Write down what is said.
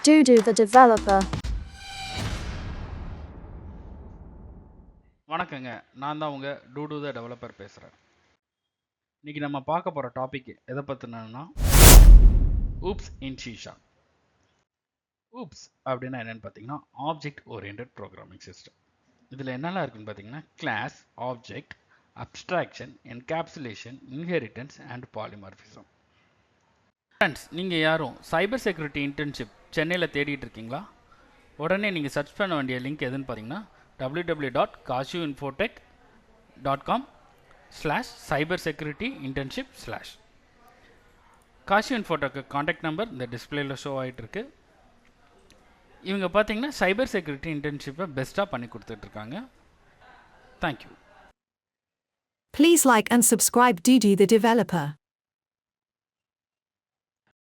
Dudu the developer. வணக்கங்க. நான் தான் உங்க டூடு த டெவலப்பர் பேசுகிறேன். இன்றைக்கி நம்ம பார்க்க போகிற டாபிக் எதை பற்றினா ஊப்ஸ் இன் ஷீஷா. ஊப்ஸ் அப்படின்னா என்னென்னு பார்த்தீங்கன்னா ஆப்ஜெக்ட் ஓரியன்ட் ப்ரோக்ராமிங் சிஸ்டம். இதில் என்னெல்லாம் இருக்குன்னு பார்த்தீங்கன்னா class, object, abstraction, encapsulation, inheritance and polymorphism. Friends, நீங்கள் யாரும் சைபர் செக்யூரிட்டி இன்டர்ன்ஷிப் சென்னையில் தேடிட்டு இருக்கீங்களா? உடனே நீங்கள் சர்ச் பண்ண வேண்டிய லிங்க் எதுன்னு பார்த்தீங்கன்னா www.kashuyinfotech.com/cybersecurityinternship/. காஷு இன்ஃபோடெக்கு காண்டாக்ட் நம்பர் இந்த டிஸ்பிளேல ஷோ ஆகிட்டு இருக்கு. இவங்க பார்த்தீங்கன்னா சைபர் செக்யூரிட்டி இன்டர்ன்ஷிப்பை பெஸ்ட்டாக பண்ணி கொடுத்துட்ருக்காங்க. Thank you. Please like and subscribe Dudu the developer.